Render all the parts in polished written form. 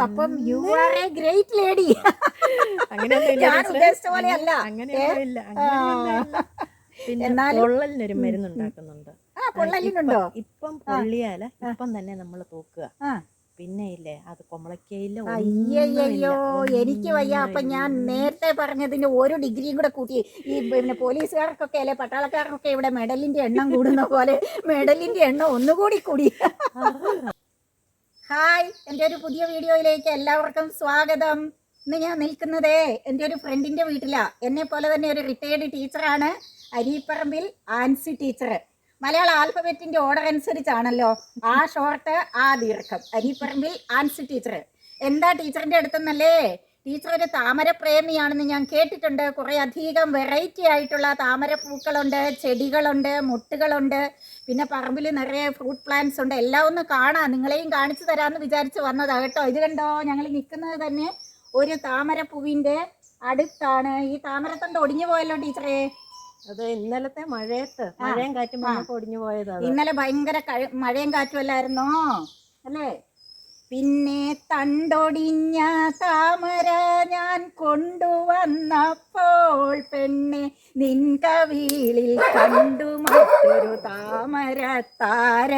അപ്പം you are A great lady. ഞാൻ ഉദ്ദേശിച്ച പോലെ അല്ല. എന്നാലും പൊള്ളലിനൊരു മരുന്നുണ്ടാക്കുന്നുണ്ട്. പൊള്ളലിനുണ്ടോ? ഇപ്പം പൊള്ളിയാല ഇപ്പം തന്നെ നമ്മൾ തൂക്കുക. പിന്നെ ഇല്ലേ അത് കുമ്പളക്കയില്ല. അയ്യോ എനിക്ക് വയ്യ. അപ്പൊ ഞാൻ നേരത്തെ പറഞ്ഞതിന്റെ ഒരു ഡിഗ്രിയും കൂടെ കൂട്ടി. ഈ പിന്നെ പോലീസുകാർക്കൊക്കെ അല്ലെ പട്ടാളക്കാർക്കൊക്കെ ഇവിടെ മെഡലിന്റെ എണ്ണം കൂടുന്ന പോലെ മെഡലിന്റെ എണ്ണം ഒന്നുകൂടി കൂടി. ഹായ്, എൻ്റെ ഒരു പുതിയ വീഡിയോയിലേക്ക് എല്ലാവർക്കും സ്വാഗതം. ഇന്ന് ഞാൻ നിൽക്കുന്നത് എൻ്റെ ഒരു ഫ്രണ്ടിന്റെ വീട്ടിലാ. എന്നെ പോലെ തന്നെ ഒരു റിട്ടയേർഡ് ടീച്ചറാണ്, അരീപ്പറമ്പിൽ ആൻസി ടീച്ചർ. മലയാള ആൽഫബറ്റിന്റെ ഓർഡർ അനുസരിച്ചാണല്ലോ ആ ഷോർട്ട് ആ ദീർഘം. അരീപ്പറമ്പിൽ ആൻസി ടീച്ചർ. എന്താ ടീച്ചറിന്റെ അടുത്തെന്നല്ലേ? ടീച്ചർ ഒരു താമര പ്രേമിയാണെന്ന് ഞാൻ കേട്ടിട്ടുണ്ട്. കുറേ അധികം വെറൈറ്റി ആയിട്ടുള്ള താമര പൂക്കളുണ്ട്, ചെടികളുണ്ട്, മുട്ടുകളുണ്ട്, പിന്നെ പറമ്പിൽ നിറയെ ഫ്രൂട്ട് പ്ലാന്റ്സ് ഉണ്ട്. എല്ലാം ഒന്ന് കാണാം, നിങ്ങളെയും കാണിച്ചു തരാമെന്ന് വിചാരിച്ച് വന്നതാ കേട്ടോ. ഇത് കണ്ടോ, ഞങ്ങൾ നിൽക്കുന്നത് തന്നെ ഒരു താമര പൂവിൻ്റെ അടുത്താണ്. ഈ താമരത്തണ്ട് ഒടിഞ്ഞു പോയല്ലോ ടീച്ചറേ. അത് ഇന്നലത്തെ മഴയും കാറ്റും ഒടിഞ്ഞു പോയതാണ്. ഇന്നലെ ഭയങ്കര മഴയും കാറ്റും അല്ലായിരുന്നോ അല്ലേ? പിന്നെ തണ്ടൊടിഞ്ഞ താമര ഞാൻ കൊണ്ടുവന്നപ്പോൾ പെണ്ണെ നിൻ കവിളിൽ കണ്ടു മറ്റൊരു താമര താര.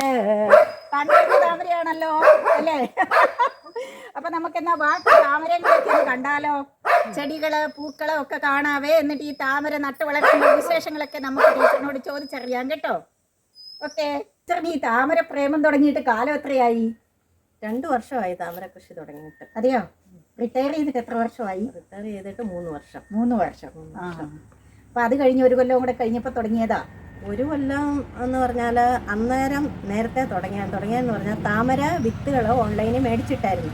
തണ്ടൊടിഞ്ഞ താമരയാണല്ലോ അല്ലേ? അപ്പൊ നമുക്കെന്നാ ബാക്കി താമരകളൊക്കെ ഒന്ന് കണ്ടാലോ? ചെടികള് പൂക്കള് ഒക്കെ കാണാവേ. എന്നിട്ട് ഈ താമര നട്ടു വളർത്തുന്ന വിശേഷങ്ങളൊക്കെ നമുക്ക് ടീച്ചറിനോട് ചോദിച്ചറിയാം കേട്ടോ. ഓക്കെ ടീച്ചറിന് ഈ താമര പ്രേമം തുടങ്ങിയിട്ട് കാലം എത്രയായി? 2 വർഷമായി താമര കൃഷി തുടങ്ങിയിട്ട്. അതെയോ? റിട്ടയർ ചെയ്തിട്ട് എത്ര വർഷമായി? റിട്ടയർ ചെയ്തിട്ട് 3 വർഷം. 3 വർഷം. അപ്പൊ അത് കഴിഞ്ഞ് 1 കൊല്ലം കൂടെ കഴിഞ്ഞപ്പോ തുടങ്ങിയതാ? 1 കൊല്ലം എന്ന് പറഞ്ഞാൽ അന്നേരം നേരത്തെ തുടങ്ങിയെന്ന് പറഞ്ഞാൽ താമര വിത്തുകൾ ഓൺലൈനിൽ മേടിച്ചിട്ടായിരുന്നു.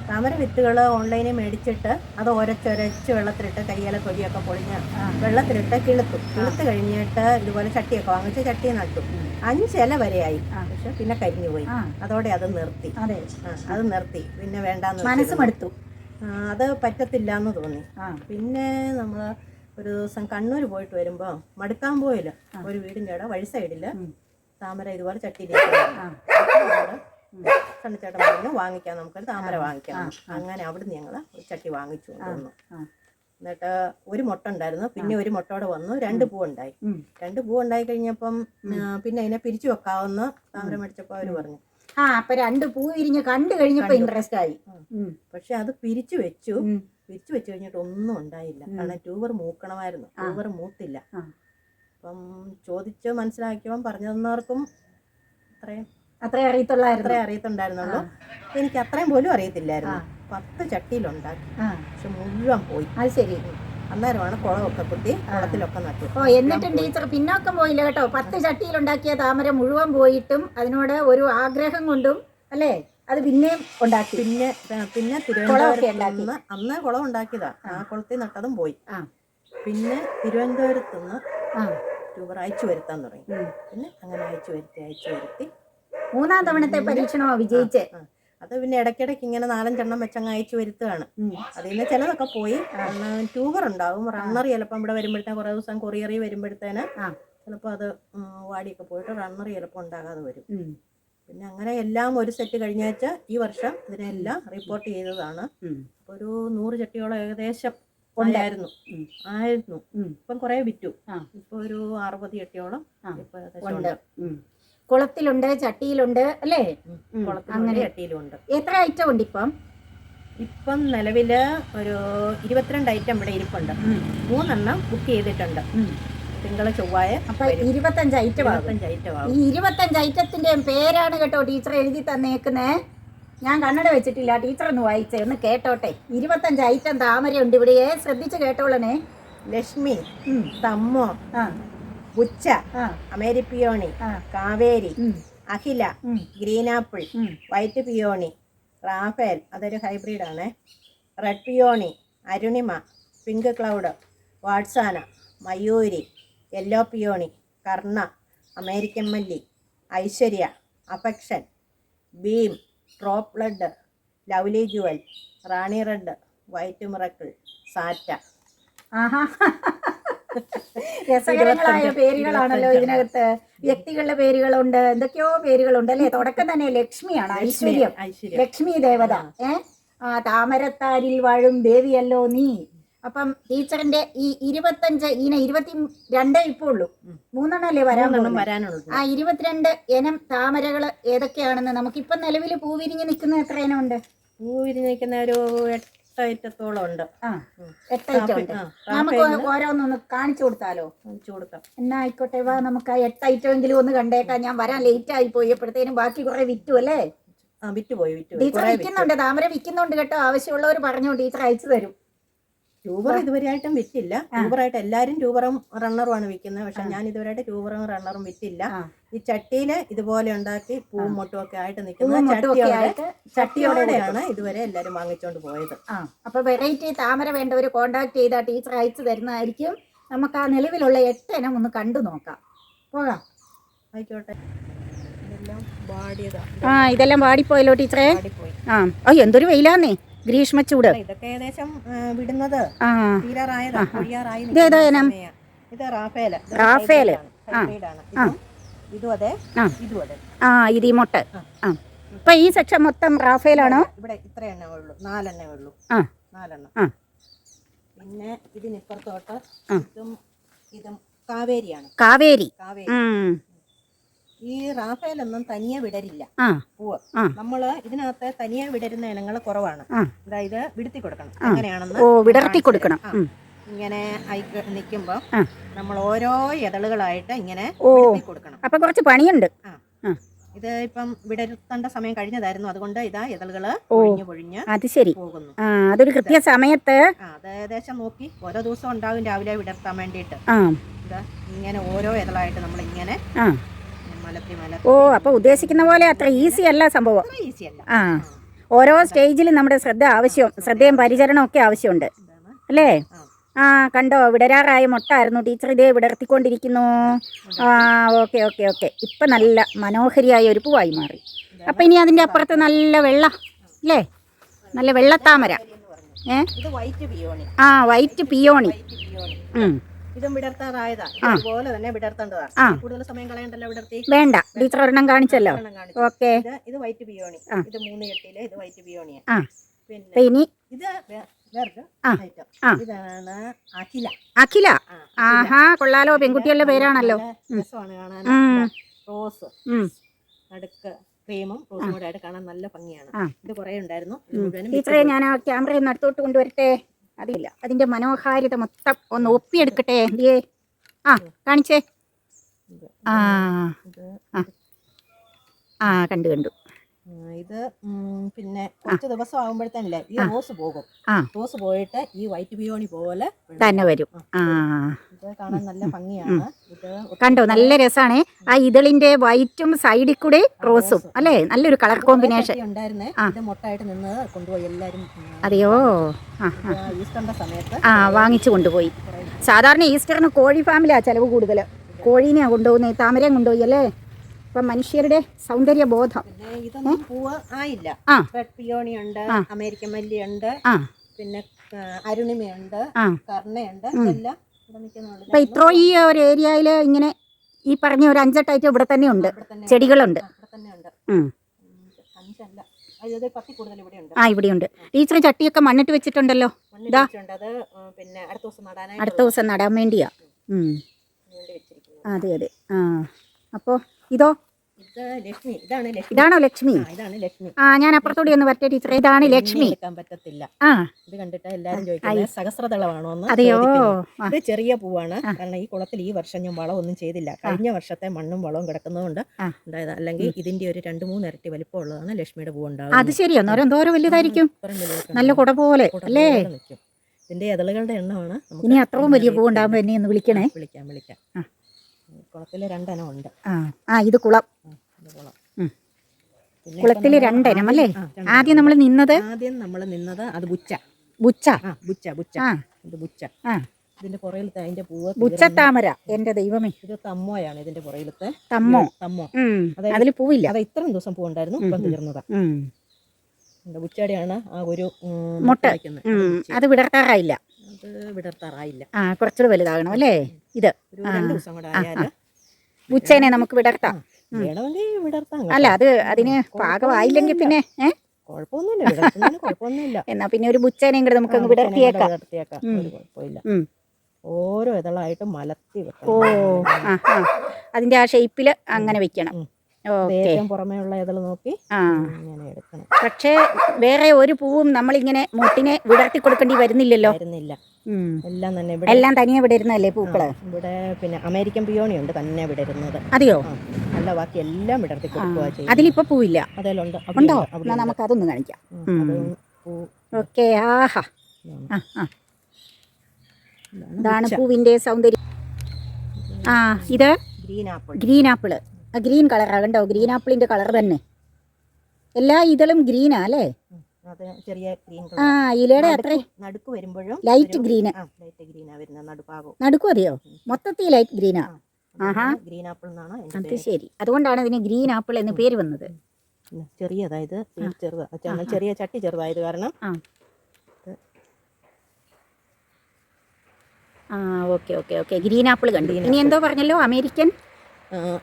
താമര വിത്തുകൾ ഓൺലൈനിൽ മേടിച്ചിട്ട് അത് ഒരച്ചൊരച്ച് വെള്ളത്തിലിട്ട് കയ്യിലെ കൊടിയൊക്കെ പൊളിഞ്ഞ് വെള്ളത്തിലിട്ട് കിളുത്ത് കഴിഞ്ഞിട്ട് ഇതുപോലെ ചട്ടിയൊക്കെ വാങ്ങിച്ച് ചട്ടി നട്ടു. 5 ഇല വരെയായി. പക്ഷെ പിന്നെ കരിഞ്ഞു പോയി. അതോടെ അത് നിർത്തി. പിന്നെ വേണ്ടാന്ന് മനസ്സ് മടുത്തു. അത് പറ്റത്തില്ല എന്ന് തോന്നി. പിന്നെ നമ്മൾ ഒരു ദിവസം കണ്ണൂർ പോയിട്ട് വരുമ്പോൾ മടുക്കാൻ പോയില്ല, ഒരു വീടിൻ്റെ അവിടെ വഴി സൈഡില് താമര ഇതുപോലെ ചട്ടിയിലേക്ക് കണ്ണിച്ചേട്ടൻ പറഞ്ഞു വാങ്ങിക്കാം, നമുക്കൊരു താമര വാങ്ങിക്കാം. അങ്ങനെ അവിടുന്ന് ഞങ്ങൾ ഒരു ചട്ടി വാങ്ങിച്ചു കൊണ്ടുവന്നു. എന്നിട്ട് ഒരു മുട്ട ഉണ്ടായിരുന്നു, പിന്നെ ഒരു മുട്ടയോടെ വന്നു 2 പൂവുണ്ടായി. 2 പൂവുണ്ടായി കഴിഞ്ഞപ്പം പിന്നെ അതിനെ പിരിച്ചു വെക്കാവുന്ന താമര മേടിച്ചപ്പോൾ അവർ പറഞ്ഞു. അപ്പൊ 2 പൂ വിരിഞ്ഞ് കണ്ടു കഴിഞ്ഞപ്പോ ഇൻട്രസ്റ്റ് ആയി. പക്ഷെ അത് പിരിച്ചു വെച്ചു കഴിഞ്ഞിട്ട് ഒന്നും ഉണ്ടായില്ല. കാരണം ട്യൂബർ മൂക്കണമായിരുന്നു, ട്യൂബർ മൂത്തില്ല. അപ്പം ചോദിച്ച് മനസ്സിലാക്കിയപ്പം പറഞ്ഞു തന്നവർക്കും അത്രേ അറിയത്തുണ്ടായിരുന്നുള്ളൂ. എനിക്ക് അത്രയും പോലും അറിയത്തില്ലായിരുന്നു. 10 ചട്ടിയിലുണ്ടാക്കി, പക്ഷെ മുഴുവൻ പോയി. അത് ശരി. അന്നേരമാണ് കുളമൊക്കെ കുത്തി കുളത്തിലൊക്കെ നട്ടു. എന്നിട്ടും ടീച്ചർ പിന്നോക്കം പോയില്ല കേട്ടോ. 10 ചട്ടിയിലുണ്ടാക്കിയ താമര മുഴുവൻ പോയിട്ടും അതിനോട് ഒരു ആഗ്രഹം കൊണ്ടും അല്ലേ അത് പിന്നെയും ഉണ്ടാക്കി. പിന്നെ തിരുവനന്തപുരത്ത് അന്ന് കുളം ഉണ്ടാക്കിയതാ, ആ കുളത്തിൽ നട്ടതും പോയി. പിന്നെ തിരുവനന്തപുരത്ത് നിന്ന് ട്യൂബർ അയച്ചു വരുത്താൻ തുടങ്ങി. പിന്നെ അങ്ങനെ അയച്ചു വരുത്തി 3ാം തവണത്തെ പരീക്ഷണമോ വിജയിച്ചേ. അത് പിന്നെ ഇടയ്ക്കിടയ്ക്ക് ഇങ്ങനെ 4-5 എണ്ണം വെച്ചങ്ങ് അയച്ചു വരുത്തുകയാണ്. അതിൽ നിന്ന് ചിലതൊക്കെ പോയി. ട്യൂബർ ഉണ്ടാവും. റണ്ണർ ചിലപ്പോൾ ഇവിടെ വരുമ്പോഴത്തേന് കുറേ ദിവസം കൊറിയറിൽ വരുമ്പോഴത്തേന് ചിലപ്പോൾ അത് വാടിയൊക്കെ പോയിട്ട് റണ്ണർ ചിലപ്പോൾ ഉണ്ടാകാതെ വരും. പിന്നെ അങ്ങനെ എല്ലാം ഒരു സെറ്റ് കഴിഞ്ഞ ആഴ്ച ഈ വർഷം ഇതിനെല്ലാം റിപ്പോർട്ട് ചെയ്തതാണ്. ഒരു 100 ചട്ടിയോളം ഏകദേശം ആയിരുന്നു. ഇപ്പം കുറെ വിറ്റു. ഇപ്പൊ ഒരു 60 ചട്ടിയോളം ഇപ്പൊ കുളത്തിലുണ്ട്, ചട്ടിയിലുണ്ട് അല്ലേ? കുളത്തിലുണ്ട്, ചട്ടിയിലുണ്ട്. എത്ര ഐറ്റം ഉണ്ട് ഇപ്പം നിലവില് ഒരു 22 ഐറ്റം ഇവിടെ ഇരിപ്പുണ്ട്. 3 എണ്ണം ബുക്ക് ചെയ്തിട്ടുണ്ട്. തിങ്കള ചൊവ്വായ. അപ്പൊ 25 ഐറ്റം. ഈ 25 ഐറ്റത്തിന്റെ പേരാണ് കേട്ടോ ടീച്ചർ എഴുതി തന്നേക്കുന്നേ. ഞാൻ കണ്ണട വെച്ചിട്ടില്ല, ടീച്ചർ ഒന്ന് വായിച്ചേ, ഒന്ന് കേട്ടോട്ടെ. 25 ഐറ്റം താമരയുണ്ട് ഇവിടെ, ശ്രദ്ധിച്ച് കേട്ടോളണേ. ലക്ഷ്മി, തമ്മോ, ഉച്ച, അമേരി peony, Kaveri, Akhila, green apple, white peony, Rafael അതൊരു ഹൈബ്രിഡാണ്, red peony, Arunima, pink cloud, വാട്സാന, Mayuri, yellow peony, Karna, American മല്ലി, Aishwarya, affection, beam, drop blood, lovely jewel, Rani red, white miracle, സാറ്റ. രസകരങ്ങളായ പേരുകളാണല്ലോ ഇതിനകത്ത്. വ്യക്തികളുടെ പേരുകളുണ്ട്, എന്തൊക്കെയോ പേരുകളുണ്ട് അല്ലേ? തുടക്കം തന്നെ ലക്ഷ്മിയാണ്, ഐശ്വര്യം, ലക്ഷ്മി ദേവത. താമരത്താരിൽ വാഴും ദേവിയല്ലോ നീ. അപ്പം ടീച്ചറിന്റെ ഈ 25 ഇങ്ങനെ 22 ഇപ്പോൾ ഉള്ളൂ, 3 അല്ലേ വരാനുള്ളൂ. ആ 22 ഇനം താമരകൾ ഏതൊക്കെയാണെന്ന് നമുക്കിപ്പം നിലവിൽ പൂവിരിഞ്ഞ് നിൽക്കുന്ന എത്ര ഇനം ഉണ്ട്? പൂവിരിഞ്ഞ് നിൽക്കുന്ന ഒരു 8 ഐറ്റത്തോളം ഉണ്ട്. 8 ഐറ്റം ഉണ്ട്. നമുക്ക് ഓരോന്നൊന്ന് കാണിച്ചു കൊടുത്താലോ? കാണിച്ചു കൊടുക്കാം. എന്നാ ആയിക്കോട്ടെ, വാ നമുക്ക് ആ 8 ഐറ്റം എങ്കിലും ഒന്ന് കണ്ടേക്കാം. ഞാൻ വരാൻ ലേറ്റ് ആയി പോയപ്പോഴത്തേനും ബാക്കി കുറെ വിറ്റു അല്ലേ? വിറ്റുപോയി. ടീച്ചർ വിൽക്കുന്നുണ്ട്, താമര വിൽക്കുന്നുണ്ട് കേട്ടോ. ആവശ്യമുള്ളവർ പറഞ്ഞു, ടീച്ചർ അയച്ചു തരും. ട്യൂബർ ഇതുവരെയായിട്ടും വിറ്റില്ല. ട്യൂബറായിട്ട് എല്ലാരും ട്യൂബറും റണ്ണറുമാണ് വിൽക്കുന്നത്. പക്ഷെ ഞാൻ ഇതുവരെയായിട്ട് ട്യൂബറും റണ്ണറും വിറ്റില്ല. ഈ ചട്ടിയില് ഇതുപോലെ ഉണ്ടാക്കി പൂവും മൊട്ടും ഒക്കെ ആയിട്ട് നിൽക്കുന്ന ചട്ടിയോടെയാണ് ഇതുവരെ എല്ലാരും വാങ്ങിച്ചോണ്ട് പോയത്. അപ്പൊ വെറൈറ്റി താമര വേണ്ടവർ കോണ്ടാക്ട് ചെയ്താൽ ടീച്ചർ അയച്ചു തരുന്നതായിരിക്കും. നമുക്ക് ആ നിലവിലുള്ള 8 ഇനം ഒന്ന് കണ്ടു നോക്കാം. പോകാം. ആയിക്കോട്ടെ. ഇതെല്ലാം വാടിയതാ. ഇതെല്ലാം വാടിപ്പോയല്ലോ ടീച്ചറെ. എന്തൊരു വെയിലാന്നേ, ഗ്രീഷ്മ ചൂട്. ഇതൊക്കെ ഏകദേശം വിടുന്നത് തീരാറായതാ. ഇത് റാഫേല്. ഇതും അതെ, ഇതും അതെ. ഇത് ഈ മൊട്ട്. ഇപ്പൊ ഈ സെക്ഷൻ മൊത്തം റാഫേലാണോ? ഇവിടെ ഇത്ര എണ്ണേ ഉള്ളൂ, 4 എണ്ണേ ഉള്ളൂ. 4 പിന്നെ ഇതിനിപ്പുറത്തോട്ട് ഇതും കാവേരിയാണ്. കാവേരി. ഈ റാഫേലൊന്നും തനിയെ വിടരില്ല പൂവ്. നമ്മള് ഇതിനകത്ത് തനിയെ വിടരുന്ന ഇനങ്ങൾ കുറവാണ്. അതായത് വിടർത്തി കൊടുക്കണം. എങ്ങനെയാണെന്ന് വിടർത്തി കൊടുക്കണം. ഇങ്ങനെ നിൽക്കുമ്പോ നമ്മൾ ഓരോ ഇതളുകളായിട്ട് ഇങ്ങനെ വിടർത്തി കൊടുക്കണം. അപ്പൊ കുറച്ച് പണിയുണ്ട്. ഇത് ഇപ്പം വിടർത്തേണ്ട സമയം കഴിഞ്ഞതായിരുന്നു. അതുകൊണ്ട് ഇതാ ഇതളുകള് പൊഴിഞ്ഞ് അത് ശരി പോകുന്നു. അതൊരു കൃത്യ സമയത്ത് അത് ഏകദേശം നോക്കി ഓരോ ദിവസം ഉണ്ടാകും രാവിലെ വിടർത്താൻ വേണ്ടിയിട്ട്. ഇതാ ഇങ്ങനെ ഓരോ ഇതളായിട്ട് നമ്മൾ ഇങ്ങനെ അപ്പൊ ഉദ്ദേശിക്കുന്ന പോലെ അത്ര ഈസി അല്ല സംഭവം. ഓരോ സ്റ്റേജിലും നമ്മുടെ ശ്രദ്ധയും പരിചരണവും ഒക്കെ ആവശ്യമുണ്ട് അല്ലേ? കണ്ടോ, വിടരാറായ മൊട്ടായിരുന്നു. ടീച്ചർ ഇതേ വിടർത്തിക്കൊണ്ടിരിക്കുന്നു. Okay okay okay. ഇപ്പൊ നല്ല മനോഹരിയായ ഒരു പൂവായി മാറി. അപ്പൊ ഇനി അതിന്റെ അപ്പുറത്ത് നല്ല വെള്ള അല്ലേ, നല്ല വെള്ളത്താമര. White peony. ഇതും വിടർത്താറായതാ. ഇതുപോലെ തന്നെ വിടർത്തേണ്ടതാ. കൂടുതൽ സമയം കളയണ്ടല്ലോ വിടർത്തി. വേണ്ട, ടീച്ചർ ഒരെണ്ണം കാണിച്ചല്ലോ. ഓക്കെ. ഇത് വൈറ്റ് പിയോണി. ഇത് 3 കെട്ടില്. ഇത് വൈറ്റ് പിയോണിയാ. പിന്നെ ഇനി ഇത് ഇതാണ് അഖില. അഖില. കൊള്ളാലോ, പെൺകുട്ടികളുടെ പേരാണല്ലോ. രസമാണ് കാണാൻ. റോസ് നടുക്ക് ക്രീമും റോസും കൂടെ ആയിട്ട് കാണാൻ നല്ല ഭംഗിയാണ്. ഇത് കുറെ ഉണ്ടായിരുന്നു. ടീച്ചറെ, ഞാൻ ആ ക്യാമറ ഒന്ന് അടുത്തോട്ട് കൊണ്ടുവരട്ടെ. അതില്ല, അതിന്റെ മനോഹാരിത മൊത്തം ഒന്ന് ഒപ്പിയെടുക്കട്ടെ. കാണിച്ചേ. കണ്ടു കണ്ടു. ഇത് പിന്നെ കുറച്ച് ദിവസം ആകുമ്പോഴത്തേനല്ലേ ഈ റോസ് പോകും. റോസ് പോയിട്ട് ഈ വൈറ്റ് പിയോണി പോലെ തന്നെ വരും. ഇത് കാണാൻ നല്ല ഭംഗിയാണ്. ഇത് കണ്ടോ, നല്ല രസാണ്. ആ ഇതളിന്റെ വൈറ്റും സൈഡിൽ കൂടെ റോസും അല്ലേ, നല്ലൊരു കളർ കോമ്പിനേഷൻ ഉണ്ടായിരുന്നേ. ഇത് മൊട്ടായിട്ട് നിന്ന് കൊണ്ടുപോയി എല്ലാരും. അതെയോ? ഈസ്റ്ററിന്റെ സമയത്ത് വാങ്ങിച്ചു കൊണ്ടുപോയി. സാധാരണ ഈസ്റ്ററിന് കോഴി ഫാമിലാ ചെലവ് കൂടുതൽ. കോഴീനെയാ കൊണ്ടുപോകുന്നത്, താമരയും കൊണ്ടുപോയി അല്ലേ. ഇപ്പം മനുഷ്യരുടെ സൗന്ദര്യ ബോധം. ഇതൊന്നും പൂവ് ആയില്ല. റെഡ് പിയോണി ഉണ്ട്, അമേരിക്കൻ മല്ലി ഉണ്ട്, പിന്നെ അരുണിമയുണ്ട്, കർണയുണ്ട്. ഇതെല്ലാം ഇപ്പൊ ഇത്രോ ഈ ഒരു ഏരിയയില് ഇങ്ങനെ ഈ പറഞ്ഞ ഒരു 5-8 ഐറ്റം ഇവിടെ തന്നെ ഉണ്ട്, ചെടികളുണ്ട്. ഇവിടെയുണ്ട്. ടീച്ചർ ചട്ടിയൊക്കെ മണ്ണിട്ട് വെച്ചിട്ടുണ്ടല്ലോ. അടുത്ത ദിവസം നടാൻ വേണ്ടിയാ. അതെ അതെ. അപ്പോ ഇതോ? ഇതാണോ ലക്ഷ്മി? ഞാൻ അപ്പുറത്തോടെ ഒന്ന് വരട്ടെ ടീച്ചറെ. ഇതാണ് ലക്ഷ്മി. ഇത് കണ്ടിട്ട് എല്ലാരും ചോദിക്കുന്നത് സഹസ്രദളമാണോ? അതെയോ? ഇത് ചെറിയ പൂവാണ്. കാരണം ഈ കുളത്തിൽ ഈ വർഷം ഞാൻ വളമൊന്നും ചെയ്തില്ല. കഴിഞ്ഞ വർഷത്തെ മണ്ണും വളവും കിടക്കുന്നതുകൊണ്ട് ഉണ്ടായത്. അല്ലെങ്കിൽ ഇതിന്റെ ഒരു 2-3 ഇരട്ടി വലിപ്പമുള്ളതാണ് ലക്ഷ്മിയുടെ പൂ ഉണ്ടാവുന്നത്. അത് ശരിയാ, എന്തോരം വലുതായിരിക്കും. നല്ല കുട പോലെ അല്ലേ? ഇതിന്റെ ഇതളുകളുടെ എണ്ണമാണ്. ഇനി അത്രയും വലിയ പൂ ഉണ്ടാകുമ്പോ എന്നെ ഒന്ന് വിളിക്കണേ. വിളിക്കാം. കുളത്തില് 2 ഇനം ഉണ്ട്. ഇത് കുളം. കുളത്തില് 2 ഇനം അല്ലേ? ആദ്യം നമ്മൾ നിന്നത് അത് ബുച്ച. ഇതിന്റെ പുറകിലത്തെ അതിന്റെ പൂവ് ബുച്ചത്താമര. എന്റെ ദൈവമേ, ഇത് തമ്മോയാണ്. ഇതിന്റെ പുറകിലത്തെ തമ്മോ. അതില് പൂവില്ല. അത് ഇത്രയും ദിവസം പൂവുണ്ടായിരുന്നു, ഇപ്പം തീർന്നതാ. ബുച്ചയുടെയാണ് ആ ഒരു മുട്ട. അത് വിടർത്താറായില്ല. കുറച്ചുകൂടെ വലുതാകണം അല്ലേ? ഇത് 2 ദിവസം കൂടെ ആയാല് ബുച്ചേനെ നമുക്ക് വിടർത്താം. വേണമെങ്കിൽ വിടർത്താം. അല്ല, അത് അതിന് പാകമായില്ലെങ്കിൽ പിന്നെ കുഴപ്പമൊന്നുമില്ല, വിടർത്തുന്നതിന് കുഴപ്പമൊന്നുമില്ല. എന്നാ പിന്നെ ഒരു ബുച്ചേനെയും കൂടെ നമുക്കൊന്ന് വിടർത്തിയേക്കാം. വിടർത്തിയേക്കാം, ഒരു കുഴപ്പമില്ല. ഓരോ ഇതളായിട്ട് മലത്തി വെക്കണം. ഓ ആ ആ അതിന്റെ ആ ഷേപ്പിൽ അങ്ങനെ വെക്കണം. ഏറ്റവും പുറമേ ഉള്ള ഇതൾ നോക്കി ഇങ്ങനെ എടുക്കണം. പക്ഷേ വേറെ ഒരു പൂവും നമ്മളിങ്ങനെ മുട്ടിനെ വിടർത്തി കൊടുക്കേണ്ടി വരുന്നില്ലല്ലോ. വരുന്നില്ല, എല്ലാം തന്നെ എല്ലാം തനിയെ വിടരുന്നല്ലേ പൂക്കള്. ഇവിടെ പിന്നെ അമേരിക്കൻ പിയോണി ഉണ്ട് തന്നെ വിടരുന്നത്. അതെയോ? അല്ല, ബാക്കി എല്ലാം വിടർത്തി കൊടുക്കുക ചെയ്യും. അതിലിപ്പോ പൂവില്ല? അതിലുണ്ട്. ഉണ്ടോ? എന്നാ നമുക്ക് അതൊന്ന് കാണിക്കാം. ഓക്കെ. ആഹാ, ഇതാണ് പൂവിന്റെ സൗന്ദര്യം. ആ ഇത് ഗ്രീൻ ആപ്പിൾ. Green apple. ആ ഗ്രീൻ കളറാ, കണ്ടോ? ഗ്രീൻ ആപ്പിളിന്റെ കളർ തന്നെ. എല്ലാ ഇതളും ഗ്രീനാ അല്ലേ? ചെറിയ ഗ്രീൻ ആ ഇലയുടെ അത്ര നടുക്ക് വരുമ്പോഴും ലൈറ്റ് ഗ്രീന്. ലൈറ്റ് ഗ്രീനാ വരുന്നത് നടുഭാഗം. നടുക്കും അതെയോ? മൊത്തത്തിൽ ലൈറ്റ് ഗ്രീനാ. ആഹാ, ഗ്രീൻ ആപ്പിൾ എന്നാണ് അത് ശരി. അതുകൊണ്ടാണ് ഇതിന് ഗ്രീൻ ആപ്പിൾ എന്ന് പേര് വന്നത്. ചെറിയ, അതായത് ചെറിയ ചട്ടി ചെറുതായത് കാരണം. ആ okay okay okay, green apple കണ്ടു. ഇനി എന്തോ പറഞ്ഞല്ലോ?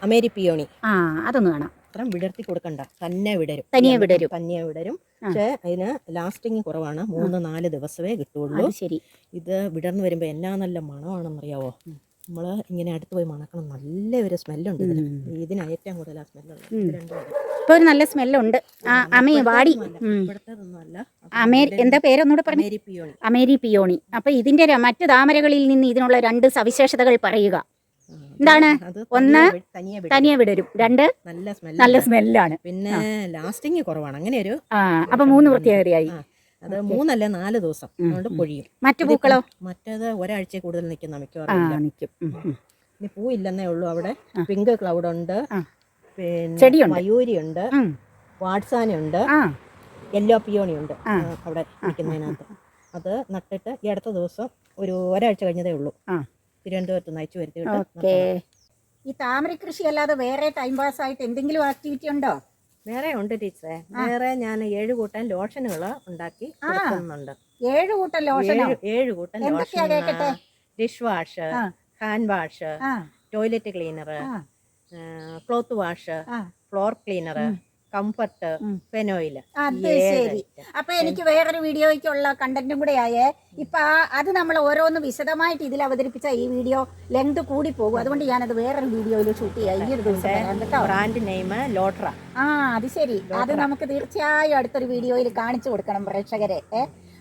അമേരിപ്പിയോണി. ആ അതൊന്ന് കാണാം. അത്രയും വിടർത്തി കൊടുക്കണ്ട, തന്നെ വിടരും. തനിയെ വിടരും. പക്ഷേ അതിന് ലാസ്റ്റിങ് കുറവാണ്, 3-4 ദിവസമേ കിട്ടുള്ളൂ. ശരി. ഇത് വിടർന്ന് വരുമ്പോൾ എന്നാ നല്ല മണമാണെന്നറിയാവോ? നമ്മൾ ഇങ്ങനെ അടുത്ത് പോയി മണക്കണം, നല്ല ഒരു സ്മെല്ലുണ്ട് ഇതിന്. ഇതിന് ഏറ്റവും കൂടുതൽ ആ സ്മെല്ലുണ്ട്. ഇപ്പൊ ഒരു നല്ല സ്മെല്ലുണ്ട്. വാടി. എന്താ പേരൊന്നുകൂടെ പറഞ്ഞു? അമേരി പിയോണി. അപ്പൊ ഇതിന്റെ മറ്റു താമരകളിൽ നിന്ന് ഇതിനുള്ള 2 സവിശേഷതകൾ പറയുക. എന്താണ്? ഒന്ന്, തനിയെ വിടരും. 2, നല്ല സ്മെല്ലാണ്. പിന്നെ ലാസ്റ്റിങ് കുറവാണ്. അങ്ങനെ ഒരു അപ്പൊ 3 പ്രത്യേകതയായി. അത് 3 അല്ല 4 ദിവസം കൊണ്ട് പൊഴിയും. മറ്റു പൂക്കളോ? മറ്റേത് ഒരാഴ്ച കൂടുതൽ നിൽക്കുന്ന മിക്കവാറും. ഇനി പൂവില്ലെന്നേ ഉള്ളൂ. അവിടെ പിങ്ക് ക്ലൗഡ് ഉണ്ട്, പിന്നെ മയൂരി ഉണ്ട്, വാട്സാനുണ്ട്, യെല്ലോ പിയോണി ഉണ്ട് അവിടെ നിൽക്കുന്നതിനകത്ത്. അത് നട്ടിട്ട് ഈ അടുത്ത ദിവസം ഒരാഴ്ച കഴിഞ്ഞതേ ഉള്ളൂ തിരുവനന്തപുരത്ത് നിന്ന് അയച്ചു വരുത്തിയിട്ട്. ഈ താമര കൃഷി അല്ലാതെ വേറെ ടൈം പാസ് ആയിട്ട് എന്തെങ്കിലും ആക്ടിവിറ്റി ഉണ്ടോ? വേറെ ഉണ്ട് ടീച്ചറെ. വേറെ ഞാൻ 7 കൂട്ടം ലോഷനുകൾ ഉണ്ടാക്കി കൊടുക്കുന്നുണ്ട്. 7 കൂട്ടം ലോഷൻ? 7 കൂട്ടം lotion. Dish wash, hand wash, toilet cleaner, cloth wash, floor cleaner, comfort, phenyl. അത് ശരി. അപ്പൊ എനിക്ക് വേറൊരു വീഡിയോയ്ക്കുള്ള കണ്ടന്റും കൂടെ ആയേ. ഇപ്പൊ അത് നമ്മൾ ഓരോന്ന് വിശദമായിട്ട് ഇതിൽ അവതരിപ്പിച്ച ഈ വീഡിയോ ലെങ്ത് കൂടി പോകും. അതുകൊണ്ട് ഞാനത് വേറൊരു വീഡിയോയിൽ ഷൂട്ട് ചെയ്യാം. ഈ ഒരു ദിവസം ബ്രാൻഡ് നെയിം ലോട്ര. അത് ശരി. അത് നമുക്ക് തീർച്ചയായും അടുത്തൊരു വീഡിയോയിൽ കാണിച്ചു കൊടുക്കണം പ്രേക്ഷകരെ.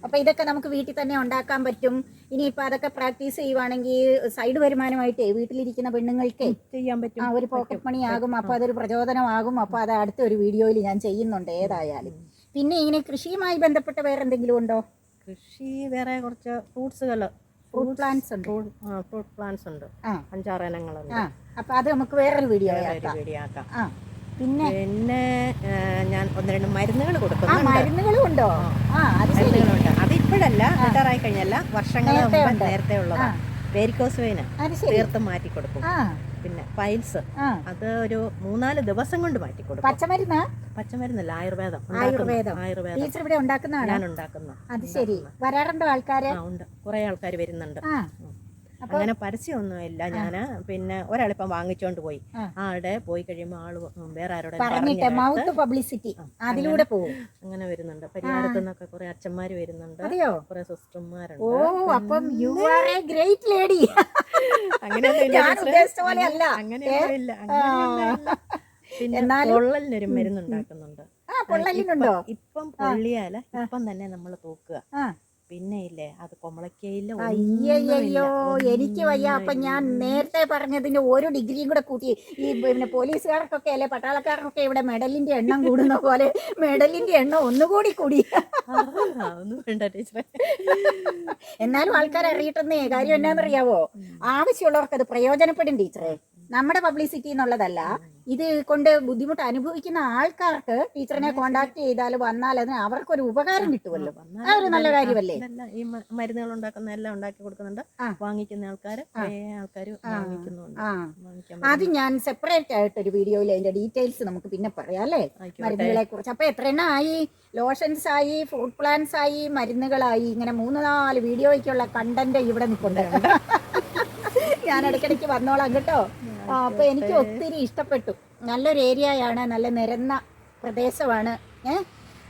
അപ്പോൾ ഇതൊക്കെ നമുക്ക് വീട്ടിൽ തന്നെ ഉണ്ടാക്കാൻ പറ്റും. ഇനിയിപ്പോൾ അതൊക്കെ പ്രാക്ടീസ് ചെയ്യുവാണെങ്കിൽ സൈഡ് വരുമാനമായിട്ട് വീട്ടിലിരിക്കുന്ന പെണ്ണുങ്ങൾക്ക് ചെയ്യാൻ പറ്റും. ഒരു പോക്കറ്റ് മണി ആകും. അപ്പോൾ അതൊരു പ്രചോദനമാകും. അപ്പോൾ അത് അടുത്തൊരു വീഡിയോയിൽ ഞാൻ ചെയ്യുന്നുണ്ട് ഏതായാലും. പിന്നെ ഇങ്ങനെ കൃഷിയുമായി ബന്ധപ്പെട്ട വേറെ എന്തെങ്കിലും ഉണ്ടോ? കൃഷി വേറെ കുറച്ച് ഫ്രൂട്ട് പ്ലാന്റ്സ് ഉണ്ട്. 5-6 ഇനങ്ങളുണ്ട്. അപ്പോൾ അത് നമുക്ക് വേറൊരു വീഡിയോ ആക്കാം. പിന്നെ ഞാൻ 1-2 മരുന്നുകൾ കൊടുക്കുന്നു. മരുന്നുകളും ഉണ്ടോ? മരുന്നുകളുണ്ട്. അത് ഇപ്പോഴല്ല, റിട്ടയറായി കഴിഞ്ഞല്ല, വർഷങ്ങൾ നേരത്തെ ഉള്ളതാണ്. വേരിക്കോസ് വെയിന് തീർത്തും മാറ്റി കൊടുക്കും. പിന്നെ പൈൽസ് അത് ഒരു 3-4 ദിവസം കൊണ്ട് മാറ്റി കൊടുക്കും. പച്ചമരുന്നല്ല, ആയുർവേദം. ഞാൻ ഉണ്ടാക്കുന്ന. അത് ശരി. വരാറുണ്ടോ ആൾക്കാര്? ഉണ്ട്, കുറെ ആൾക്കാർ വരുന്നുണ്ട്. അങ്ങനെ പരസ്യമൊന്നുമില്ല. ഞാൻ പിന്നെ ഒരാളിപ്പം വാങ്ങിച്ചോണ്ട് പോയി. ആളുടെ പോയി കഴിയുമ്പോൾ ആള് വേറെ ആരോടെ മൗത്ത് പബ്ലിസിറ്റി അതിലൂടെ പോകും. അങ്ങനെ വരുന്നുണ്ട്. പരിഹാരത്തു നിന്നൊക്കെ കുറെ അച്ഛന്മാര് വരുന്നുണ്ട്, കുറെ സിസ്റ്റർമാരുണ്ട്. അപ്പം you are A great lady. അങ്ങനെയൊന്നുമില്ല. പിന്നെ പൊള്ളലിനൊരു മരുന്നുണ്ടാക്കുന്നുണ്ട്. ഇപ്പം പൊള്ളിയാല് ഇപ്പം തന്നെ നമ്മൾ തൂക്കുക. പിന്നെ ഇല്ലേ അത് കൊമളക്കയില്ല. അയ്യോ എനിക്ക് വയ്യ. അപ്പൊ ഞാൻ നേരത്തെ പറഞ്ഞതിന്റെ 1 ഡിഗ്രിയും കൂടെ കൂട്ടി. ഈ പിന്നെ പോലീസുകാർക്കൊക്കെ അല്ലെ പട്ടാളക്കാർക്കൊക്കെ ഇവിടെ മെഡലിന്റെ എണ്ണം കൂടുന്ന പോലെ മെഡലിന്റെ എണ്ണം ഒന്നുകൂടി കൂടി. ഒന്നും വേണ്ട ടീച്ചറെ. എന്നാലും ആൾക്കാർ അറിയട്ടെന്നേ. കാര്യം എന്നാന്നറിയാവോ? ആവശ്യമുള്ളവർക്ക് അത് പ്രയോജനപ്പെടും ടീച്ചറെ. നമ്മുടെ പബ്ലിസിറ്റി എന്നുള്ളതല്ല, ഇത് കൊണ്ട് ബുദ്ധിമുട്ട് അനുഭവിക്കുന്ന ആൾക്കാർക്ക് ടീച്ചറിനെ കോണ്ടാക്ട് ചെയ്താൽ വന്നാൽ അതിന് അവർക്കൊരു ഉപകാരം കിട്ടുമല്ലോ. ആ ഒരു നല്ല കാര്യമല്ലേ? ഈ മരുന്നുകൾ ഉണ്ടാക്കുന്ന എല്ലാം ഉണ്ടാക്കി കൊടുക്കുന്നുണ്ട്. വാങ്ങിക്കുന്ന ആൾക്കാർ അത് ഞാൻ സെപ്പറേറ്റ് ആയിട്ട് ഒരു വീഡിയോയിൽ അതിന്റെ ഡീറ്റെയിൽസ് നമുക്ക് പിന്നെ പറയാം അല്ലേ, മരുന്നുകളെ കുറിച്ച്. അപ്പൊ എത്ര എണ്ണം ആയി? ലോഷൻസ് ആയി, ഫ്രൂട്ട് പ്ലാന്റ്സ് ആയി, മരുന്നുകളായി. ഇങ്ങനെ 3-4 വീഡിയോയ്ക്കുള്ള കണ്ടന്റ് ഇവിടെ നിൽപ്പുണ്ട്. ഞാൻ ഇടയ്ക്കിടയ്ക്ക് വന്നോളാം കേട്ടോ. അപ്പൊ എനിക്ക് ഒത്തിരി ഇഷ്ടപ്പെട്ടു. നല്ലൊരു ഏരിയയാണ്, നല്ല നിരന്ന പ്രദേശമാണ്.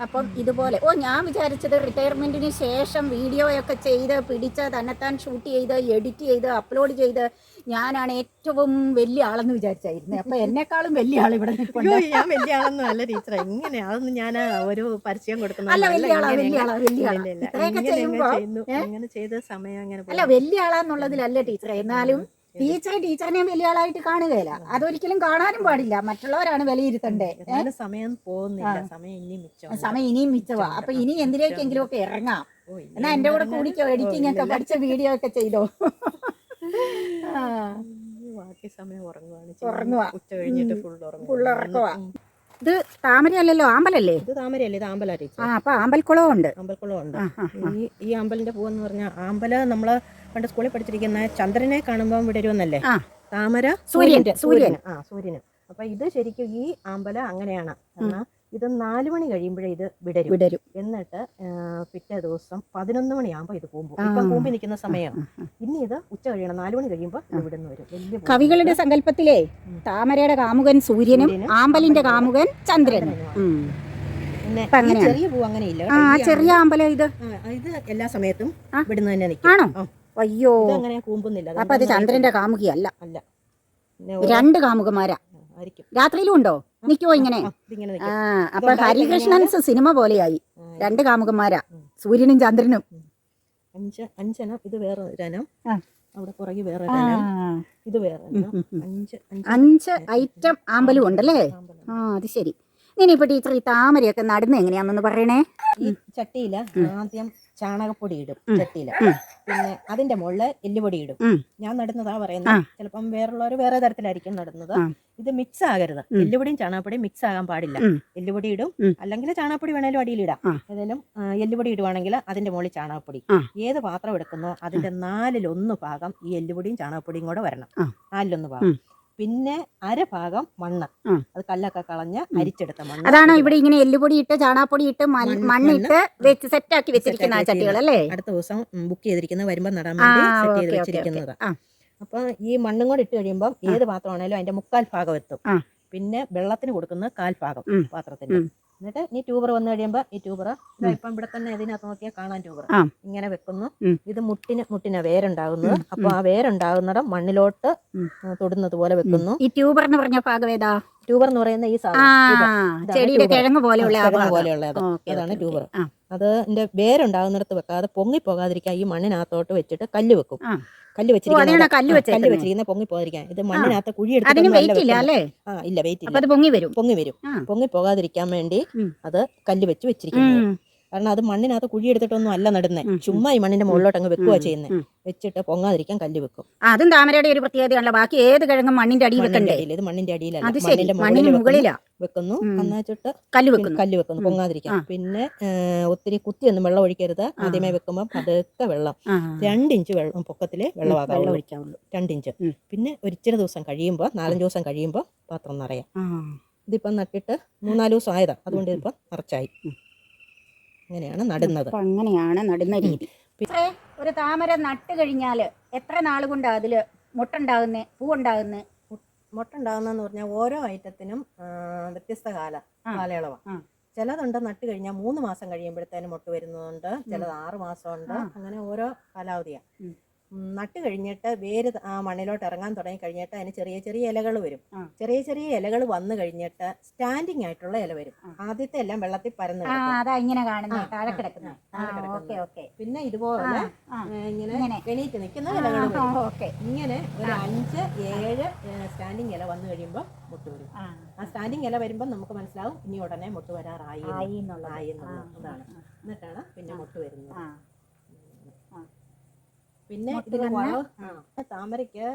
അപ്പം ഇതുപോലെ ഞാൻ വിചാരിച്ചത് റിട്ടയർമെൻറ്റിന് ശേഷം വീഡിയോയൊക്കെ ചെയ്ത് പിടിച്ച് തന്നെത്താൻ ഷൂട്ട് ചെയ്ത് എഡിറ്റ് ചെയ്ത് അപ്ലോഡ് ചെയ്ത് ഞാനാണ് ഏറ്റവും വലിയ ആളെന്ന് വിചാരിച്ചായിരുന്നു. അപ്പം എന്നെക്കാളും വലിയ ആൾ ഇവിടെ നിൽപ്പുണ്ട്. ഞാൻ വലിയ ആളൊന്നും അല്ല ടീച്ചറെ, ഇങ്ങനെ അതൊന്നും ഞാൻ ഒരു പരസ്യം കൊടുക്കുന്ന അല്ല, വലിയ ആളാ ഇത്രയൊക്കെ ചെയ്യുമ്പോൾ ഇങ്ങനെ ചെയ്ത സമയം അങ്ങനെ അല്ല, വലിയ ആളാന്നുള്ളതിലല്ല ടീച്ചറെ. എന്നാലും ടീച്ചറിനെ വലിയ ആളായിട്ട് കാണുകയില്ല. അതൊരിക്കലും കാണാനും പാടില്ല. മറ്റുള്ളവരാണ് വിലയിരുത്തണ്ടേ. സമയം പോകുന്നില്ല, സമയം ഇനിയും മിച്ചവാ. അപ്പൊ ഇനി എന്തിലേക്കെങ്കിലും ഒക്കെ ഇറങ്ങാം. എന്നാ എന്റെ കൂടെ കൂടിക്കോ, എഡിറ്റിംഗ് ഒക്കെ പഠിച്ച വീഡിയോ ഒക്കെ ചെയ്തോ. ബാക്കി സമയം ഉറങ്ങുവാ, ഉച്ച കഴിഞ്ഞിട്ട് ഫുൾ ഉറക്കവാ. ഇത് താമരയല്ലല്ലോ, ആമ്പലല്ലേ? ഇത് താമരയല്ലേ, ഇത് ആമ്പല ടീച്ചർ. അപ്പൊ ആമ്പൽക്കുളവും ഉണ്ട്. അമ്പൽക്കുളം ഉണ്ട്. ഈ അമ്പലിന്റെ പൂവെന്ന് പറഞ്ഞാൽ ആമ്പല നമ്മള് പണ്ട് സ്കൂളിൽ പഠിച്ചിരിക്കുന്ന ചന്ദ്രനെ കാണുമ്പോൾ വിടരുമെന്നല്ലേ, താമര സൂര്യന്. സൂര്യന്. അപ്പൊ ഇത് ശരിക്കും ഈ ആമ്പല അങ്ങനെയാണ്. എന്നാൽ ഇത് 4 മണി കഴിയുമ്പോഴേ ഇത് വിടരും. എന്നിട്ട് പിറ്റേ ദിവസം 11 മണിയാകുമ്പോൾ ഇത് കൂമ്പും. ഇപ്പം കൂമ്പി നിൽക്കുന്ന സമയം. ഇനി ഇത് ഉച്ച കഴിയണം, 4 മണി കഴിയുമ്പോൾ ഇത് വിടുന്നു വരും. കവികളുടെ സങ്കല്പത്തിലെ താമരയുടെ കാമുകൻ സൂര്യനും ആമ്പലിന്റെ കാമുകൻ ചന്ദ്രനും. പിന്നെ ചെറിയ പൂ അങ്ങനെയില്ല. ചെറിയ അമ്പലം ഇത് എല്ലാ സമയത്തും വിടുന്ന തന്നെ നിൽക്കും. ആണോ? അയ്യോ, അങ്ങനെ കൂമ്പുന്നില്ല. അപ്പൊ അത് ചന്ദ്രന്റെ കാമുകിയല്ല. അല്ല, 2 കാമുകന്മാരാ. രാത്രിയിലും ഉണ്ടോ? നിൽക്കുവോ ഇങ്ങനെ? അപ്പൊ ഹരികൃഷ്ണൻസ് സിനിമ പോലെയായി. 2 കാമുകന്മാരാ, സൂര്യനും ചന്ദ്രനും. 5 ഇത് വേറെ ഒരെണ്ണം, അവിടെ പുറകെ വേറെ ഇത് വേറെ 5 ഐറ്റം ആമ്പലും ഉണ്ടല്ലേ? അത് ശരി. ഇനിയിപ്പോ ടീച്ചർ ഈ താമരയൊക്കെ നടുന്നത് എങ്ങനെയാണെന്ന് പറയണേ. ഈ ചട്ടിയില് ആദ്യം ചാണകപ്പൊടി ഇടും ചട്ടിയില്, പിന്നെ അതിന്റെ മുകളില് എല്ലുപൊടി ഇടും. ഞാൻ നടുന്നതാ പറയുന്നത്, ചിലപ്പം വേറുള്ളവർ വേറെ തരത്തിലായിരിക്കും നടുന്നത്. ഇത് മിക്സ് ആകരുത്, എല്ലുപൊടിയും ചാണകപ്പൊടിയും മിക്സ് ആകാൻ പാടില്ല. എല്ലുപൊടി ഇടും, അല്ലെങ്കിൽ ചാണകപ്പൊടി വേണേലും അടിയിലിടാം. ഏതായാലും എല്ലുപൊടി ഇടുവാണെങ്കിൽ അതിന്റെ മുകളിൽ ചാണകപ്പൊടി. ഏത് പാത്രം എടുക്കുന്നോ അതിന്റെ 4/1 ഭാഗം ഈ എല്ലുപൊടിയും ചാണകപ്പൊടിയും കൂടെ വരണം. 4/1 ഭാഗം. പിന്നെ 1/2 ഭാഗം മണ്ണ്, അത് കല്ലൊക്കെ കളഞ്ഞ് അരിച്ചെടുത്ത മണ്ണ്. അതാണോ ഇവിടെ ഇങ്ങനെ എല്ലുപൊടി ഇട്ട് ചാണകപ്പൊടി ഇട്ട് മണ്ണിട്ട് വെച്ച് സെറ്റാക്കി വെച്ചിരിക്കുന്ന ചട്ടികൾ അല്ലേ? അടുത്ത ദിവസം ബുക്ക് ചെയ്തിരിക്കുന്നത് വരുമ്പോൾ നടാൻ വേണ്ടി സെറ്റ് ചെയ്ത് വെച്ചിരിക്കുന്നത്. അപ്പൊ ഈ മണ്ണും കൂടെ ഇട്ട് കഴിയുമ്പോൾ ഏത് പാത്രമാണേലും അതിന്റെ 1/4 ഭാഗം എത്തും. പിന്നെ വെള്ളത്തിന് കൊടുക്കുന്നത് 1/4 ഭാഗം പാത്രത്തിന്. എന്നിട്ട് ഈ ട്യൂബർ വന്നു കഴിയുമ്പോൾ ഈ ട്യൂബർ ഇപ്പം ഇവിടെ തന്നെ ഇതിനകത്ത് നോക്കിയാൽ കാണാൻ ട്യൂബർ ഇങ്ങനെ വെക്കുന്നു. ഇത് മുട്ടിന് വേരുണ്ടാകുന്നത്. അപ്പൊ ആ വേരുണ്ടാകുന്നിടം മണ്ണിലോട്ട് തൊടുന്നത് പോലെ വെക്കുന്നു. ഈ ട്യൂബർ എന്ന് പറഞ്ഞ ഭാഗം ഏതാ? ട്യൂബർ എന്ന് പറയുന്ന ഈ ചെടിയുടെ കിഴങ്ങ് പോലെയുള്ള അതാണ് ട്യൂബർ. അതിന്റെ വേരുണ്ടാകുന്നിടത്ത് വെക്കാതെ പൊങ്ങിപ്പോകാതിരിക്കാൻ ഈ മണ്ണിനകത്തോട്ട് വെച്ചിട്ട് കല്ല് വെക്കും. കല്ല് വെച്ചിരിക്കുന്ന പൊങ്ങി പോകാതിരിക്കാൻ. ഇത് മണ്ണിനകത്ത് കുഴിയെടുത്ത് ഇല്ല, വെയിറ്റ് ഇല്ല, പൊങ്ങി വരും. പൊങ്ങി പോകാതിരിക്കാൻ വേണ്ടി അത് കല്ല് വെച്ചിരിക്കുന്നത്. കാരണം അത് മണ്ണിനകത്ത് കുഴിയെടുത്തിട്ടൊന്നും അല്ല നടുന്നത്, ചുമ്മാ ഈ മണ്ണിന്റെ മുകളിലോട്ട് അങ്ങ് വെക്കുക ചെയ്യുന്നത്. വെച്ചിട്ട് പൊങ്ങാതിരിക്കാൻ കല്ല് വെക്കും. അതും താമരയുടെ ഒരു പ്രത്യേകതയാണല്ലോ. ബാക്കി ഏത് കിഴങ്ങും മണ്ണിന്റെ അടിയിൽ വെക്കണ്ടേ? ഇത് മണ്ണിന്റെ അടിയിലല്ല, മണ്ണിന്റെ മുകളിലാ വെക്കുന്നു. എന്നുവെച്ചിട്ട് കല്ല് വെക്കുന്നു പൊങ്ങാതിരിക്കാൻ. പിന്നെ ഒത്തിരി കുത്തിയൊന്നും വെള്ളം ഒഴിക്കരുത്. ആദ്യമേ വെക്കുമ്പോൾ പതുക്കെ വെള്ളം 2 ഇഞ്ച് വെള്ളം പൊക്കത്തില് വെള്ളം ഒഴിക്കാവുള്ളൂ, 2 ഇഞ്ച്. പിന്നെ ഒരിച്ചിരി ദിവസം കഴിയുമ്പോൾ 4-5 ദിവസം കഴിയുമ്പോൾ പാത്രം നിറയാം. ഇതിപ്പം നട്ടിട്ട് 3-4 ദിവസം ആയതാ, അതുകൊണ്ട് ഇപ്പം നിറച്ചായി. അങ്ങനെയാണ് നടുന്ന രീതി. ഒരു താമര നട്ട് കഴിഞ്ഞാല് എത്ര നാൾ കൊണ്ടാ അതില് മുട്ടുണ്ടാകുന്നേ, പൂവുണ്ടാകുന്നേ? മുട്ടുണ്ടാകുന്നെന്ന് പറഞ്ഞാൽ ഓരോ ഐറ്റത്തിനും വ്യത്യസ്ത കാലയളവാണ്. ചിലതുണ്ട് നട്ട് കഴിഞ്ഞാൽ 3 മാസം കഴിയുമ്പോഴത്തേനും മുട്ട് വരുന്നതുണ്ട്, ചിലത് 6 മാസമുണ്ട്. അങ്ങനെ ഓരോ കാലാവധിയാണ്. നട്ട് കഴിഞ്ഞിട്ട് വേര് ആ മണ്ണിലോട്ട് ഇറങ്ങാൻ തുടങ്ങി കഴിഞ്ഞിട്ട് അതിന് ചെറിയ ചെറിയ ഇലകൾ വരും. ചെറിയ ഇലകൾ വന്നു കഴിഞ്ഞിട്ട് സ്റ്റാൻഡിങ് ആയിട്ടുള്ള ഇല വരും. ആദ്യത്തെ എല്ലാം വെള്ളത്തിൽ പരന്ന് പിന്നെ ഇതുപോലെ ഇങ്ങനെ എണീറ്റ് നിൽക്കുന്ന ഇലകൾ ഇങ്ങനെ ഒരു 5-7 സ്റ്റാൻഡിങ് ഇല വന്നു കഴിയുമ്പോൾ മുട്ട് വരും. ആ സ്റ്റാൻഡിങ് ഇല വരുമ്പോൾ നമുക്ക് മനസ്സിലാവും ഇനി ഉടനെ മുട്ട് വരാറായി എന്നുള്ളതാണ്. എന്നിട്ടാണ് പിന്നെ മുട്ട് വരുന്നത്. പിന്നെ താമരയ്ക്ക്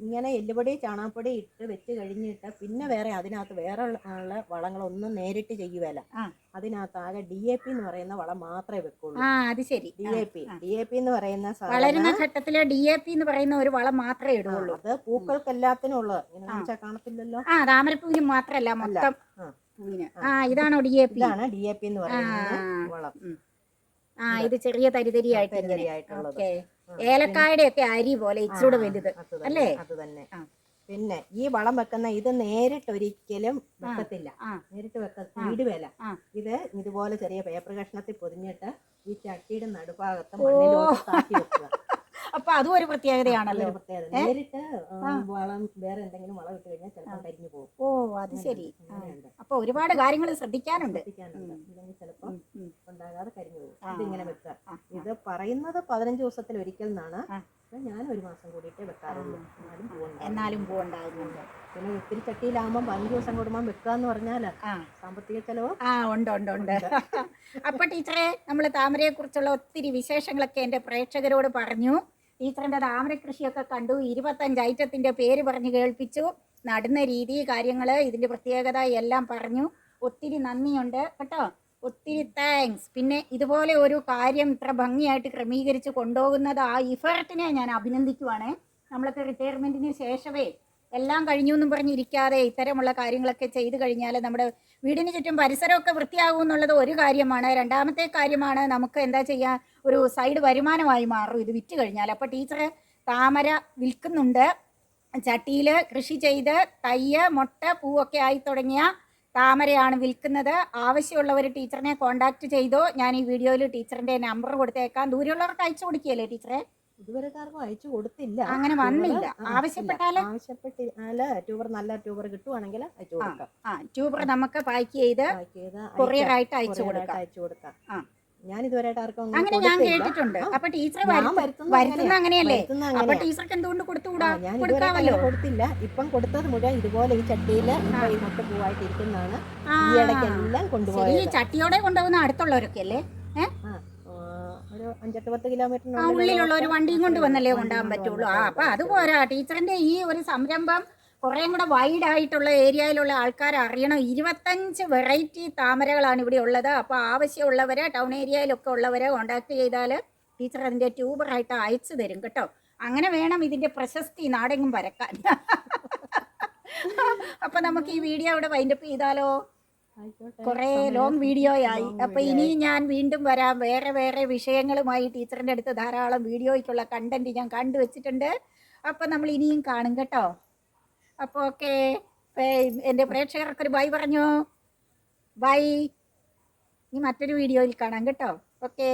ഇങ്ങനെ എല്ലുപൊടി ചാണകപ്പൊടി ഇട്ട് വെച്ച് കഴിഞ്ഞിട്ട് പിന്നെ അതിനകത്ത് വേറെ ഉള്ള വളങ്ങളൊന്നും നേരിട്ട് ചെയ്യുവല്ല. അതിനകത്ത് ആകെ DAP എന്ന് പറയുന്ന വളം മാത്രമേ വെക്കുള്ളൂ. അത് ശരി. DAP എന്ന് പറയുന്ന വളരുന്ന ഘട്ടത്തില് DAP എന്ന് പറയുന്ന ഒരു വളം മാത്രമേ ഇടുള്ളൂ. അത് പൂക്കൾക്ക് എല്ലാത്തിനും ഉള്ളത്. കാണത്തില്ലല്ലോ. താമരപ്പൂവിന് മാത്രല്ല, മൊത്തം പൂവിന്. ഇതാണോ DAP? ഇതാണ് DAP എന്ന് പറയുന്ന വളം. ഇത് ചെറിയ തരിതരിയായിട്ടുള്ളത്. ഏലക്കായുടെ ഒക്കെ അരി പോലെ ഇച്ചിരൂടെ വലുത് അല്ലേ? അത് തന്നെ. പിന്നെ ഈ വളം വെക്കുന്ന ഇത് നേരിട്ട് ഒരിക്കലും വെക്കത്തില്ല. ആ. നേരിട്ട് വീടുവേല. ആ. ഇത് ഇതുപോലെ ചെറിയ പേപ്പർ കഷ്ണത്തിൽ പൊതിഞ്ഞിട്ട് ഈ ചട്ടിയുടെ നടുഭാഗത്ത് മണ്ണിലോട്ട് താത്തി വെക്കുക. അപ്പൊ അതും ഒരു പ്രത്യേകതയാണല്ലോ. അതൊരു പ്രത്യേകത. നേരിട്ട് വളം വേറെ എന്തെങ്കിലും വളം ഇട്ട് കഴിഞ്ഞാൽ ചിലപ്പോൾ കരിഞ്ഞു പോകും. ഓ അത് ശരി. അപ്പൊ ഒരുപാട് കാര്യങ്ങൾ ശ്രദ്ധിക്കാനുണ്ട്. ഇല്ലെങ്കിൽ ചിലപ്പോൾ ഉണ്ടാകാതെ കരിഞ്ഞു പോകും. ഇതിങ്ങനെ വെക്കുക. ഇത് പറയുന്നത് 15 ദിവസത്തിൽ ഒരിക്കൽ എന്നാണ്. ഞാൻ ഒരു മാസം കൂടിയിട്ടേ വെക്കാറുള്ളൂ. എന്നാലും പൂവുണ്ടാകുന്നുണ്ട്. പിന്നെ ഒത്തിരി ചട്ടിയിലാകുമ്പോൾ 15 ദിവസം കൂടുമ്പോൾ വെക്കാന്ന് പറഞ്ഞാൽ സാമ്പത്തിക ചെലവ് ഉണ്ട്. അപ്പൊ ടീച്ചറെ, നമ്മൾ താമരയെ കുറിച്ചുള്ള ഒത്തിരി വിശേഷങ്ങളൊക്കെ എൻ്റെ പ്രേക്ഷകരോട് പറഞ്ഞു. ടീച്ചറിന്റെ താമര കൃഷിയൊക്കെ കണ്ടു. 25 ഐറ്റത്തിന്റെ പേര് പറഞ്ഞു കേൾപ്പിച്ചു. നടുന്ന രീതി, കാര്യങ്ങള്, ഇതിന്റെ പ്രത്യേകത എല്ലാം പറഞ്ഞു. ഒത്തിരി നന്ദിയുണ്ട് കേട്ടോ. ഒത്തിരി താങ്ക്സ്. പിന്നെ ഇതുപോലെ ഒരു കാര്യം ഇത്ര ഭംഗിയായിട്ട് ക്രമീകരിച്ച് കൊണ്ടുപോകുന്നത് ആ ഇഫർട്ടിനെ ഞാൻ അഭിനന്ദിക്കുവാണ്. നമ്മളൊക്കെ റിട്ടയർമെന്റിന് ശേഷമേ എല്ലാം കഴിഞ്ഞു എന്നും പറഞ്ഞിരിക്കാതെ ഇത്തരമുള്ള കാര്യങ്ങളൊക്കെ ചെയ്തു കഴിഞ്ഞാൽ നമ്മുടെ വീടിന് ചുറ്റും പരിസരമൊക്കെ വൃത്തിയാകും എന്നുള്ളത് ഒരു കാര്യമാണ്. രണ്ടാമത്തെ കാര്യമാണ്, നമുക്ക് എന്താ ചെയ്യുക, ഒരു സൈഡ് വരുമാനമായി മാറും ഇത് വിറ്റ് കഴിഞ്ഞാൽ. അപ്പോൾ ടീച്ചർ താമര വിൽക്കുന്നുണ്ട്. ചട്ടിയിൽ കൃഷി ചെയ്ത് തയ്യ്, മുട്ട, പൂവൊക്കെ ആയി തുടങ്ങിയ താമരയാണ് വിൽക്കുന്നത്. ആവശ്യമുള്ളവർ ടീച്ചറിനെ കോണ്ടാക്ട് ചെയ്തോ. ഞാൻ ഈ വീഡിയോയിൽ ടീച്ചറിൻ്റെ നമ്പർ കൊടുത്തേക്കാം. ദൂരെയുള്ളവർക്ക് അയച്ചു കൊടുക്കുകയല്ലേ ടീച്ചറെ? ഇതുവരെക്കാർക്കും അയച്ചു കൊടുത്തില്ല. അങ്ങനെ വന്നില്ല. ആവശ്യപ്പെട്ടാല് ട്യൂബർ, നല്ല ട്യൂബർ കിട്ടുവാണെങ്കിൽ അയച്ചു കൊടുക്കാം. ട്യൂബർ നമുക്ക് പാക്ക് ചെയ്ത് കൊറിയറായിട്ട് അയച്ചു കൊടുക്കാം. ഞാൻ ഇതുവരെയായിട്ട് ആർക്കും അങ്ങനെ ഞാൻ കേട്ടിട്ടുണ്ട്. അപ്പൊ ടീച്ചർ വരുത്തുന്ന അങ്ങനെയല്ലേ? അപ്പൊ ടീച്ചർക്ക് എന്തുകൊണ്ട് കൊടുത്തുകൂടാ? ഞാൻ ഇതുവരെ കൊടുത്തില്ല. ഇപ്പം കൊടുത്തത് മുഴുവൻ ഇതുപോലെ ഈ ചട്ടിയില് ഈ മുട്ട പൂവായിട്ട് ഇരിക്കുന്നതാണ്. ഈ ഇടയ്ക്കെല്ലാം കൊണ്ടുപോയി. ഈ ചട്ടിയോടെ കൊണ്ടുപോകുന്ന അടുത്തുള്ളവരൊക്കെ അല്ലേ? ഒരു 5-10 കിലോമീറ്റർ ഉള്ളിലുള്ള ഒരു വണ്ടിയും കൊണ്ട് വന്നല്ലേ കൊണ്ടുപോകാൻ പറ്റുള്ളൂ. അപ്പൊ അത് പോരാ. ടീച്ചറിന്റെ ഈ ഒരു സംരംഭം കുറേ കൂടെ വൈഡ് ആയിട്ടുള്ള ഏരിയയിലുള്ള ആൾക്കാർ അറിയണം. 25 വെറൈറ്റി താമരകളാണ് ഇവിടെ ഉള്ളത്. അപ്പോൾ ആവശ്യമുള്ളവരെ, ടൗൺ ഏരിയയിലൊക്കെ ഉള്ളവരെ കോണ്ടാക്ട് ചെയ്താൽ ടീച്ചർ അതിൻ്റെ ട്യൂബറായിട്ട് അയച്ചു തരും കേട്ടോ. അങ്ങനെ വേണം ഇതിൻ്റെ പ്രശസ്തി നാടെങ്ങും പരക്കാൻ. അപ്പം നമുക്ക് ഈ വീഡിയോ ഇവിടെ വൈൻഡപ്പ് ചെയ്താലോ? കുറേ ലോങ് വീഡിയോ ആയി. അപ്പം ഇനി ഞാൻ വീണ്ടും വരാം. വേറെ വിഷയങ്ങളുമായി ടീച്ചറിൻ്റെ അടുത്ത് ധാരാളം വീഡിയോയ്ക്കുള്ള കണ്ടന്റ് ഞാൻ കണ്ടുവച്ചിട്ടുണ്ട്. അപ്പം നമ്മൾ ഇനിയും കാണും കേട്ടോ. അപ്പോൾ ഓക്കെ, എൻ്റെ പ്രേക്ഷകർക്കൊരു ബൈ പറഞ്ഞു. ബൈ. ഇനി മറ്റൊരു വീഡിയോയിൽ കാണാം കേട്ടോ. ഓക്കെ.